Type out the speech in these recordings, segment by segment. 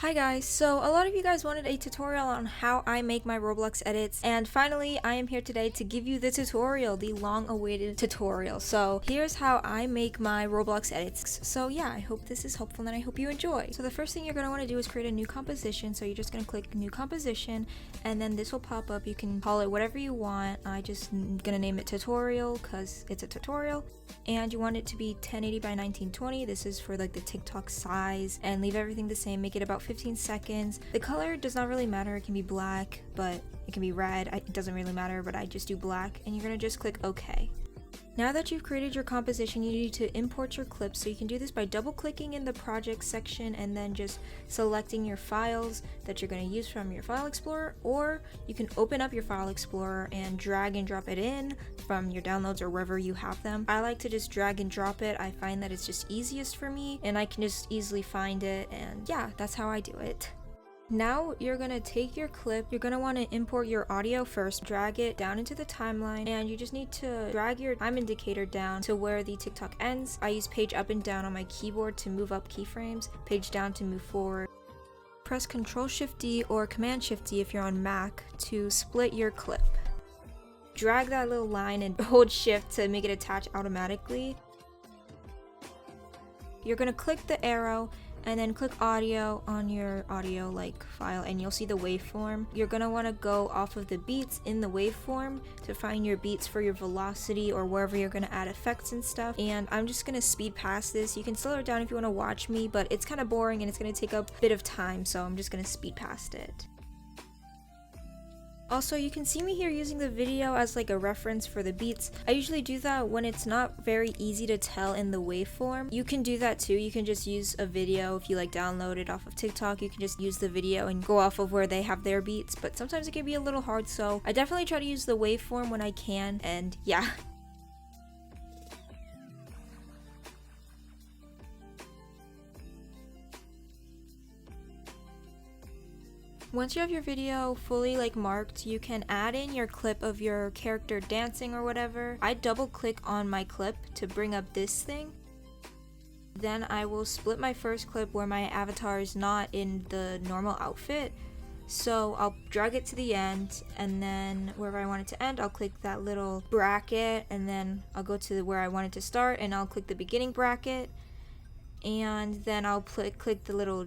Hi guys, so a lot of you guys wanted a tutorial on how I make my Roblox edits, and finally I am here today to give you the tutorial, the long awaited tutorial. So here's how I make my Roblox edits. So yeah, I hope this is helpful and I hope you enjoy. So the first thing you're going to want to do is create a new composition. So you're just going to click new composition and then this will pop up. You can call it whatever you want. I just gonna name it tutorial because it's a tutorial. And you want it to be 1080 by 1920. This is for like the TikTok size, and leave everything the same. Make it about 15 seconds. The color does not really matter. It can be black, but it can be red. It doesn't really matter, but I just do black. And you're gonna just click OK. Now that you've created your composition, you need to import your clips. So you can do this by double clicking in the project section and then just selecting your files that you're going to use from your file explorer, or you can open up your file explorer and drag and drop it in from your downloads or wherever you have them. I like to just drag and drop it. I find that it's just easiest for me and I can just easily find it, and yeah, that's how I do it. Now you're gonna take your clip, you're gonna want to import your audio first, drag it down into the timeline, and you just need to drag your time indicator down to where the TikTok ends. I use page up and down on my keyboard to move up keyframes, page down to move forward. Press Ctrl-Shift-D or Command-Shift-D if you're on Mac to split your clip. Drag that little line and hold Shift to make it attach automatically. You're gonna click the arrow and then click audio on your audio file and you'll see the waveform. You're gonna want to go off of the beats in the waveform to find your beats for your velocity or wherever you're gonna add effects and stuff. And I'm just gonna speed past this. You can slow it down if you want to watch me, but it's kind of boring and it's gonna take up a bit of time, so I'm just gonna speed past it. Also, you can see me here using the video as like a reference for the beats. I usually do that when it's not very easy to tell in the waveform. You can do that too. You can just use a video. If you download it off of TikTok, you can just use the video and go off of where they have their beats, but sometimes it can be a little hard, so I definitely try to use the waveform when I can, and yeah. Once you have your video fully marked, you can add in your clip of your character dancing or whatever. I double click on my clip to bring up this thing. Then I will split my first clip where my avatar is not in the normal outfit. So I'll drag it to the end, and then wherever I want it to end, I'll click that little bracket, and then I'll go to where I want it to start and I'll click the beginning bracket, and then I'll click the little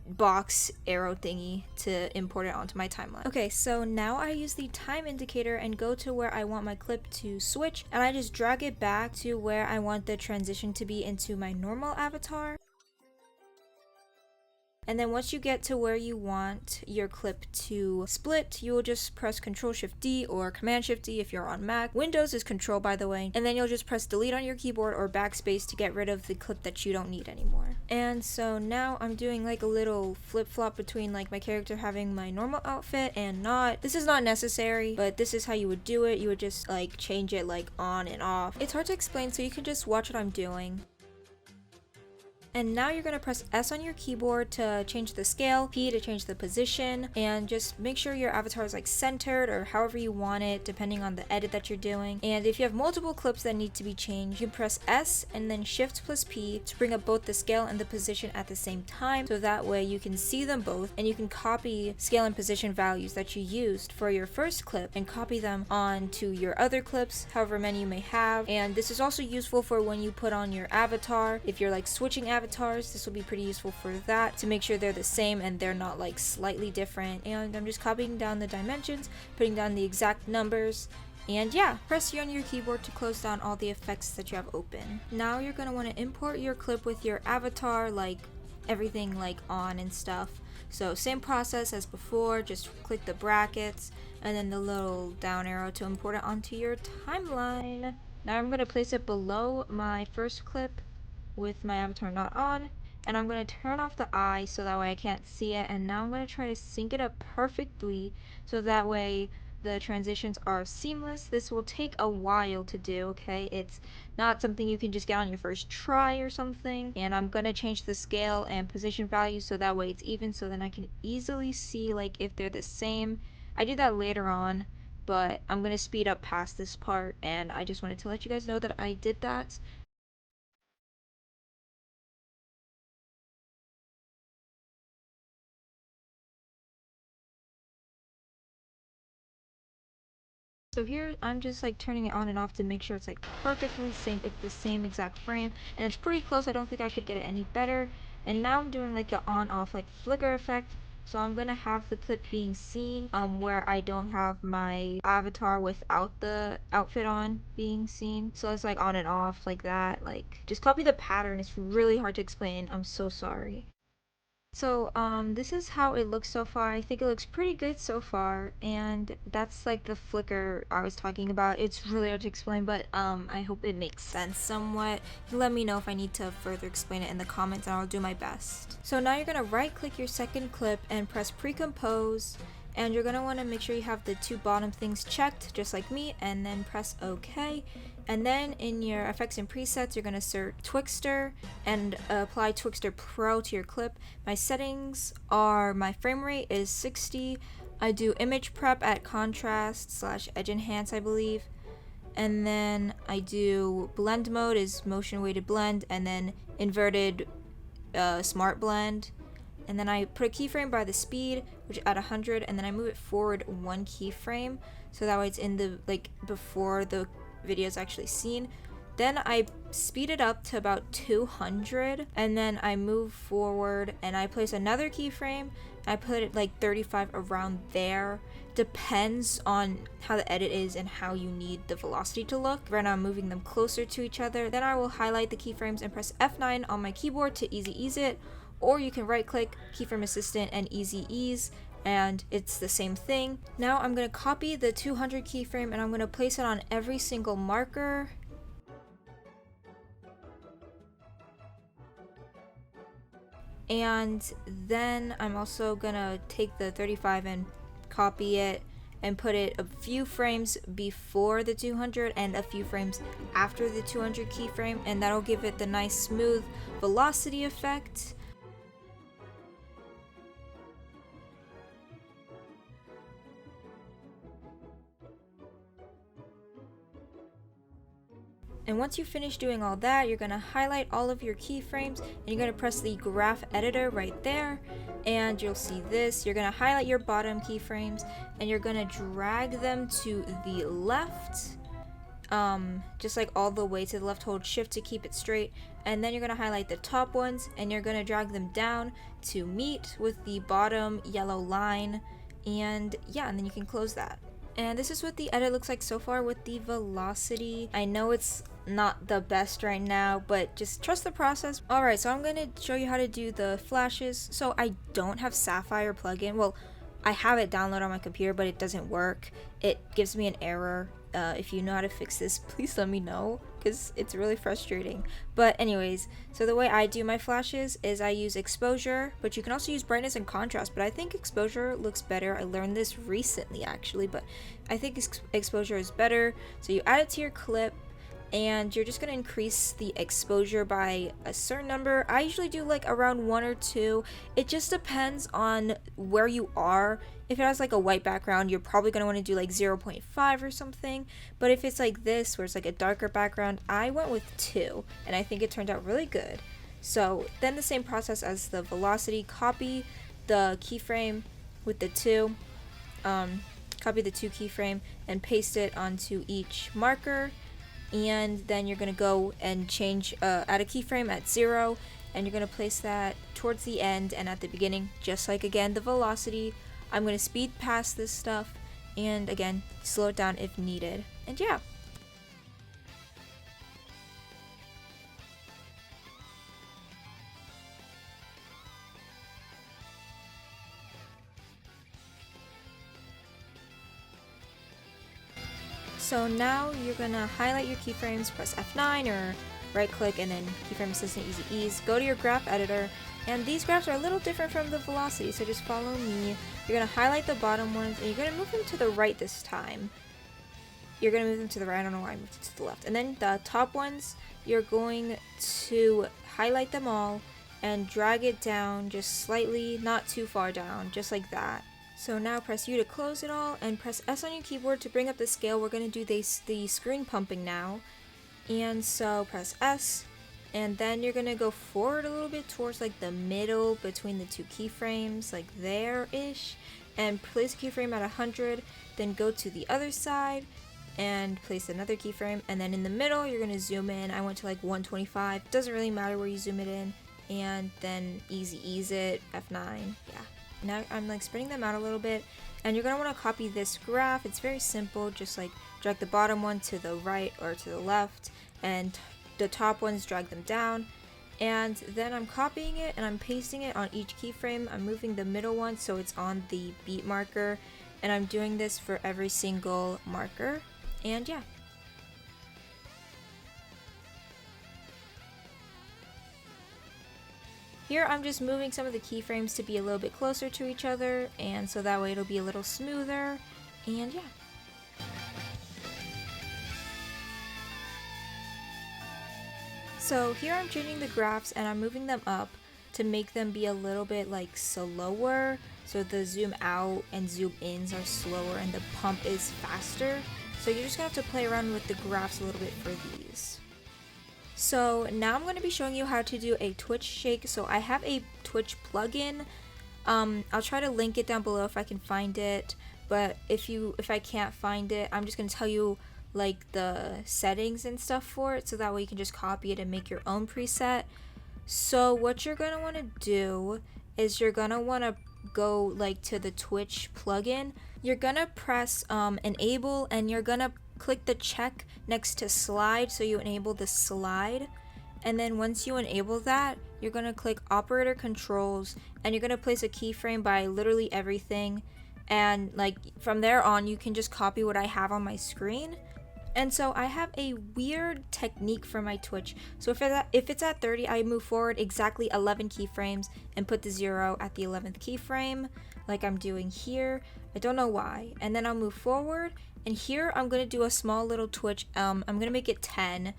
box arrow thingy to import it onto my timeline. Okay, so now I use the time indicator and go to where I want my clip to switch, and I just drag it back to where I want the transition to be into my normal avatar. And then once you get to where you want your clip to split, you will just press Ctrl-Shift-D or Command-Shift-D if you're on Mac. Windows is Control, by the way. And then you'll just press Delete on your keyboard or Backspace to get rid of the clip that you don't need anymore. And so now I'm doing a little flip-flop between my character having my normal outfit and not. This is not necessary, but this is how you would do it. You would just change it on and off. It's hard to explain, so you can just watch what I'm doing. And now you're going to press S on your keyboard to change the scale, P to change the position, and just make sure your avatar is centered or however you want it depending on the edit that you're doing. And if you have multiple clips that need to be changed, you can press S and then Shift plus P to bring up both the scale and the position at the same time, so that way you can see them both and you can copy scale and position values that you used for your first clip and copy them onto your other clips, however many you may have. And this is also useful for when you put on your avatar. If you're switching avatars, this will be pretty useful for that, to make sure they're the same and they're not slightly different. And I'm just copying down the dimensions, putting down the exact numbers, and yeah, press U on your keyboard to close down all the effects that you have open. Now you're going to want to import your clip with your avatar, everything on and stuff. So same process as before, just click the brackets and then the little down arrow to import it onto your timeline. Now I'm going to place it below my first clip with my avatar not on, and I'm going to turn off the eye so that way I can't see it, and now I'm going to try to sync it up perfectly so that way the transitions are seamless. This will take a while to do, okay? It's not something you can just get on your first try or something. And I'm going to change the scale and position values so that way it's even, so then I can easily see if they're the same. I do that later on, but I'm going to speed up past this part, and I just wanted to let you guys know that I did that. So here I'm just like turning it on and off to make sure it's like perfectly synced. It's the same exact frame and it's pretty close. I don't think I could get it any better. And now I'm doing like the on off like flicker effect. So I'm gonna have the clip being seen where I don't have my avatar without the outfit on being seen. So it's like on and off like that. Like just copy the pattern. It's really hard to explain. I'm so sorry. So, this is how it looks so far. I think it looks pretty good so far, and that's like the flicker I was talking about. It's really hard to explain, but I hope it makes sense somewhat. You can let me know if I need to further explain it in the comments, and I'll do my best. So now you're gonna right-click your second clip and press pre-compose, and you're gonna want to make sure you have the two bottom things checked, just like me, and then press OK. And then in your effects and presets, you're going to search Twixtor and apply Twixtor Pro to your clip. My settings are, my frame rate is 60. I do image prep at contrast / edge enhance, I believe. And then I do blend mode is motion weighted blend, and then inverted smart blend. And then I put a keyframe by the speed, which at 100, and then I move it forward one keyframe, so that way it's in the, like, before the video is actually seen. Then I speed it up to about 200, and then I move forward and I place another keyframe. I put it like 35 around there. Depends on how the edit is and how you need the velocity to look. Right now I'm moving them closer to each other. Then I will highlight the keyframes and press F9 on my keyboard to easy ease it, or you can right click keyframe assistant and easy ease, and it's the same thing. Now I'm going to copy the 200 keyframe and I'm going to place it on every single marker. And then I'm also going to take the 35 and copy it and put it a few frames before the 200 and a few frames after the 200 keyframe, and that'll give it the nice smooth velocity effect. And once you finish doing all that, you're going to highlight all of your keyframes and you're going to press the graph editor right there, and you'll see this. You're going to highlight your bottom keyframes and you're going to drag them to the left, just like all the way to the left. Hold shift to keep it straight, and then you're going to highlight the top ones and you're going to drag them down to meet with the bottom yellow line, and yeah, and then you can close that. And this is what the edit looks like so far with the velocity. I know it's not the best right now, but just trust the process. Alright, so I'm going to show you how to do the flashes. So I don't have Sapphire plugin. Well, I have it downloaded on my computer, but it doesn't work. It gives me an error. If you know how to fix this, please let me know, because it's really frustrating. But anyways, so the way I do my flashes is I use exposure, but you can also use brightness and contrast, but I think exposure looks better. I learned this recently actually, but I think exposure is better. So you add it to your clip, and you're just going to increase the exposure by a certain number. I usually do like around 1 or 2. It just depends on where you are. If it has like a white background, you're probably going to want to do like 0.5 or something. But if it's like this, where it's like a darker background, I went with 2, and I think it turned out really good. So then the same process as the velocity, copy the keyframe with the 2, copy the 2 keyframe and paste it onto each marker. And then you're going to go and change, add a keyframe at 0, and you're going to place that towards the end and at the beginning, just like again the velocity. I'm going to speed past this stuff and again slow it down if needed. And yeah. So now you're gonna highlight your keyframes, press F9 or right click and then keyframe assistant easy ease, go to your graph editor, and these graphs are a little different from the velocity, so just follow me. You're gonna highlight the bottom ones and you're gonna move them to the right this time. You're gonna move them to the right, I don't know why I moved it to the left. And then the top ones, you're going to highlight them all and drag it down just slightly, not too far down, just like that. So now press U to close it all and press S on your keyboard to bring up the scale. We're going to do the screen pumping now. And so press S, and then you're going to go forward a little bit towards like the middle between the 2 keyframes, like there-ish. and place a keyframe at 100, then go to the other side and place another keyframe, and then in the middle you're going to zoom in. I went to like 125. Doesn't really matter where you zoom it in, and then easy ease it, F9. Yeah. Now I'm like spreading them out a little bit, and you're going to want to copy this graph. It's very simple. Just like drag the bottom one to the right or to the left, and the top ones drag them down. And then I'm copying it and I'm pasting it on each keyframe. I'm moving the middle one so it's on the beat marker, and I'm doing this for every single marker. And yeah. Here I'm just moving some of the keyframes to be a little bit closer to each other, and so that way it'll be a little smoother. And yeah. So here I'm changing the graphs and I'm moving them up to make them be a little bit like slower, so the zoom out and zoom ins are slower and the pump is faster. So you're just gonna have to play around with the graphs a little bit for these. So now I'm going to be showing you how to do a Twitch shake. So I have a Twitch plugin. I'll try to link it down below if I can find it, but if I can't find it, I'm just going to tell you like the settings and stuff for it, so that way you can just copy it and make your own preset. So what you're going to want to do is you're going to want to go like to the Twitch plugin. You're going to press enable, and you're going to click the check next to slide, so you enable the slide. And then once you enable that, you're going to click operator controls, and you're going to place a keyframe by literally everything, and like from there on you can just copy what I have on my screen. And so I have a weird technique for my Twitch. So if it's at 30, I move forward exactly 11 keyframes and put the 0 at the 11th keyframe, like I'm doing here. I don't know why. And then I'll move forward, and here I'm going to do a small little twitch. I'm going to make it 10,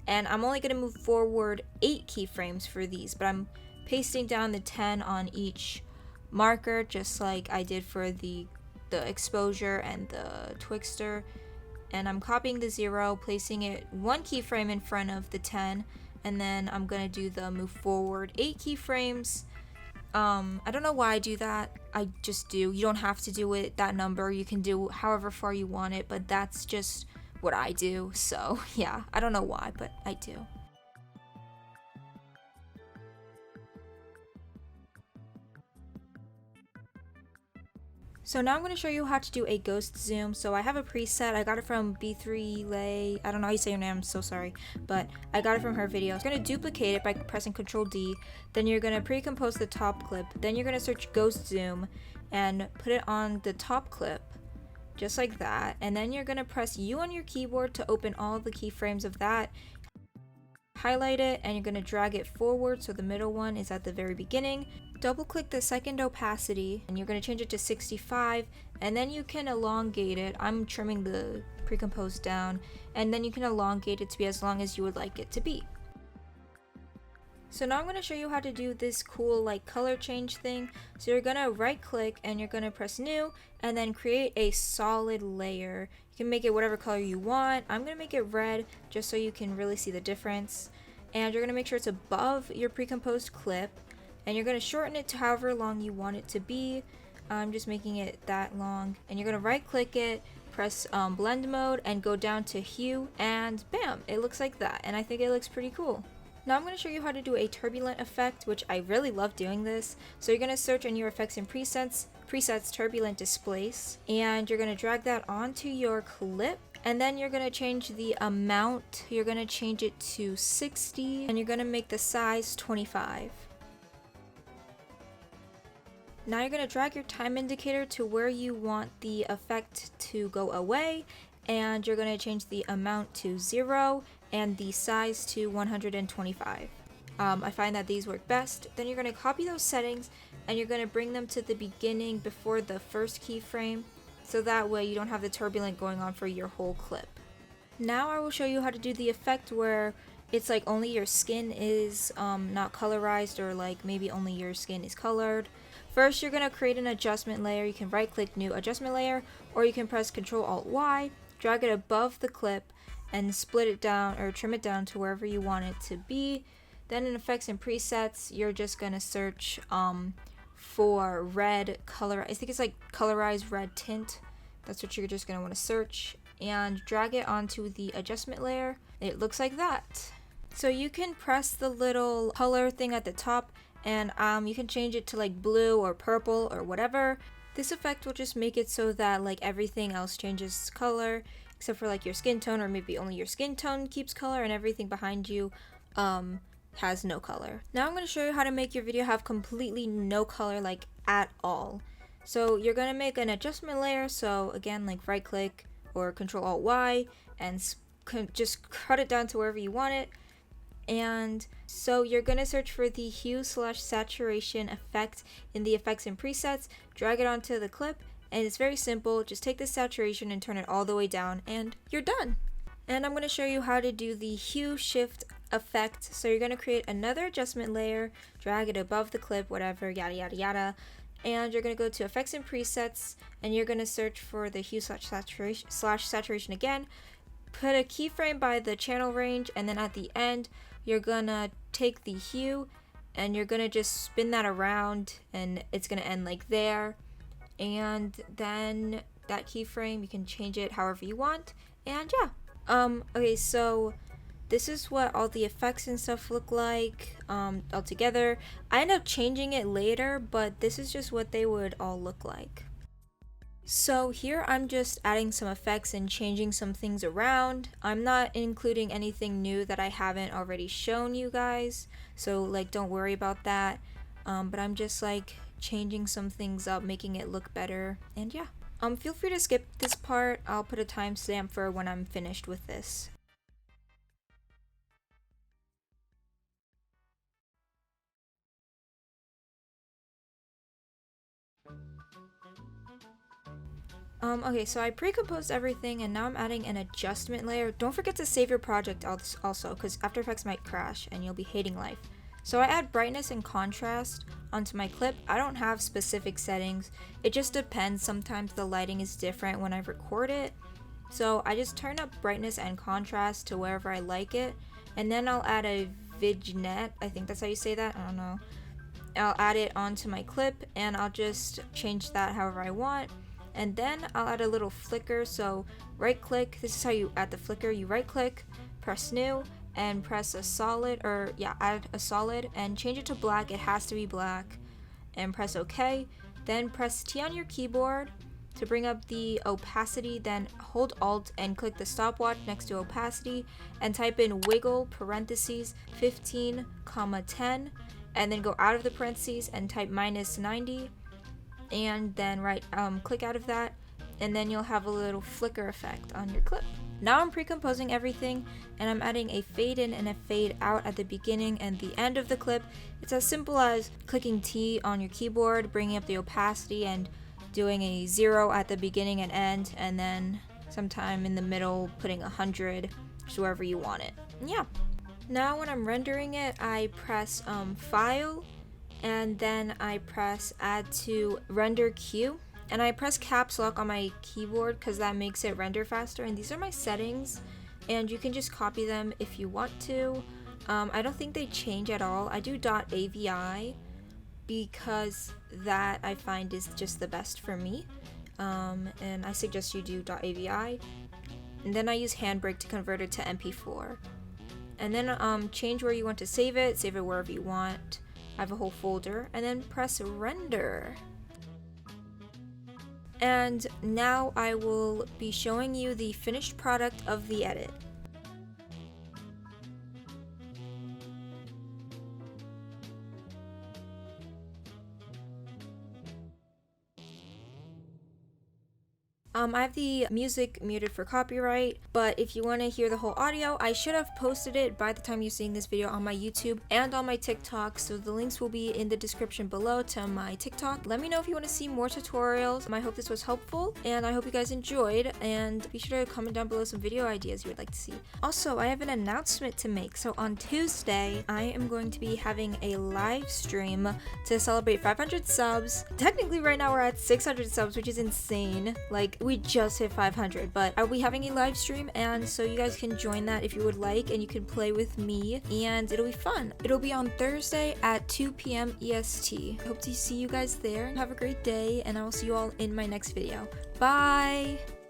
and I'm only going to move forward 8 keyframes for these, but I'm pasting down the 10 on each marker, just like I did for the exposure and the Twixter. And I'm copying the 0, placing it 1 keyframe in front of the 10, and then I'm going to do the move forward 8 keyframes. I don't know why I do that. I just do. You don't have to do it that number. You can do however far you want it, but that's just what I do. So yeah, I don't know why, but I do. So now I'm going to show you how to do a ghost zoom. So I have a preset. I got it from B3 Lay. I don't know how you say your name. I'm so sorry. But I got it from her video. I'm going to duplicate it by pressing Control D. Then you're going to pre-compose the top clip. Then you're going to search ghost zoom and put it on the top clip. Just like that. And then you're going to press U on your keyboard to open all the keyframes of that. Highlight it, and you're going to drag it forward so the middle one is at the very beginning. Double click the second opacity, and you're going to change it to 65, and then you can elongate it. I'm trimming the pre-composed down, and then you can elongate it to be as long as you would like it to be. So now I'm going to show you how to do this cool like color change thing. So you're going to right click and you're going to press new, and then create a solid layer. You can make it whatever color you want. I'm going to make it red just so you can really see the difference. And you're going to make sure it's above your pre-composed clip, and you're going to shorten it to however long you want it to be. I'm just making it that long, and you're going to right click it, press blend mode, and go down to hue, and bam, it looks like that. And I think it looks pretty cool. Now I'm going to show you how to do a turbulent effect, which I really love doing this. So you're going to search in your effects and presets turbulent displace, and you're going to drag that onto your clip, and then you're going to change the amount. You're going to change it to 60, and you're going to make the size 25. Now you're going to drag your time indicator to where you want the effect to go away, and you're going to change the amount to 0 and the size to 125. I find that these work best. Then you're going to copy those settings, and you're going to bring them to the beginning before the first keyframe, so that way you don't have the turbulent going on for your whole clip. Now I will show you how to do the effect where it's like only your skin is not colorized, or like maybe only your skin is colored. First, you're going to create an adjustment layer. You can right click new adjustment layer, or you can press Ctrl Alt Y, drag it above the clip, and split it down or trim it down to wherever you want it to be. Then in effects and presets, you're just going to search for red color. I think it's like colorized red tint. That's what you're just gonna want to search and drag it onto the adjustment layer. It looks like that. So you can press the little color thing at the top and you can change it to like blue or purple or whatever. This effect will just make it so that like everything else changes color except for like your skin tone, or maybe only your skin tone keeps color and everything behind you has no color. Now I'm going to show you how to make your video have completely no color, like at all. So you're going to make an adjustment layer. So again, like right click or Control Alt Y and just cut it down to wherever you want it. And so you're going to search for the hue/saturation effect in the effects and presets, drag it onto the clip, and it's very simple. Just take the saturation and turn it all the way down and you're done. And I'm going to show you how to do the hue shift effect. So you're going to create another adjustment layer, drag it above the clip, whatever, yada yada yada, and you're going to go to effects and presets and you're going to search for the hue/saturation again, put a keyframe by the channel range, and then at the end you're gonna take the hue and you're gonna just spin that around and it's gonna end like there. And then that keyframe, you can change it however you want. And yeah, okay, so this is what all the effects and stuff look like all together. I end up changing it later, but this is just what they would all look like. So here I'm just adding some effects and changing some things around. I'm not including anything new that I haven't already shown you guys, so like don't worry about that. But I'm just like changing some things up, making it look better, and yeah. Feel free to skip this part. I'll put a timestamp for when I'm finished with this. Okay, so I pre-composed everything and now I'm adding an adjustment layer. Don't forget to save your project also, because After Effects might crash and you'll be hating life. So I add brightness and contrast onto my clip. I don't have specific settings. It just depends. Sometimes the lighting is different when I record it. So I just turn up brightness and contrast to wherever I like it. And then I'll add a vignette. I think that's how you say that. I don't know. I'll add it onto my clip and I'll just change that however I want. And then I'll add a little flicker. So right click, this is how you add the flicker. You right click, press new, and press a solid, or yeah, add a solid and change it to black. It has to be black, and press OK. Then press T on your keyboard to bring up the opacity, then hold Alt and click the stopwatch next to opacity and type in wiggle parentheses 15,10, and then go out of the parentheses and type -90. And then click out of that, and then you'll have a little flicker effect on your clip. Now I'm pre-composing everything and I'm adding a fade in and a fade out at the beginning and the end of the clip. It's as simple as clicking T on your keyboard, bringing up the opacity and doing a 0 at the beginning and end, and then sometime in the middle putting 100, just wherever you want it. And yeah. Now when I'm rendering it, I press File, and then I press Add to Render Queue, and I press caps lock on my keyboard because that makes it render faster. And these are my settings, and you can just copy them if you want to. I don't think they change at all. I do .avi because that I find is just the best for me, and I suggest you do .avi. And then I use Handbrake to convert it to MP4. And then change where you want to save it wherever you want. I have a whole folder, and then press render. And now I will be showing you the finished product of the edit. I have the music muted for copyright, but if you want to hear the whole audio, I should have posted it by the time you're seeing this video on my YouTube and on my TikTok, so the links will be in the description below to my TikTok. Let me know if you want to see more tutorials. I hope this was helpful, and I hope you guys enjoyed, and be sure to comment down below some video ideas you would like to see. Also, I have an announcement to make. So on Tuesday, I am going to be having a live stream to celebrate 500 subs. Technically right now we're at 600 subs, which is insane. Like, We just hit 500, but I'll be having a live stream, and so you guys can join that if you would like, and you can play with me, and it'll be fun. It'll be on Thursday at 2 p.m. EST. Hope to see you guys there. Have a great day, and I will see you all in my next video. Bye!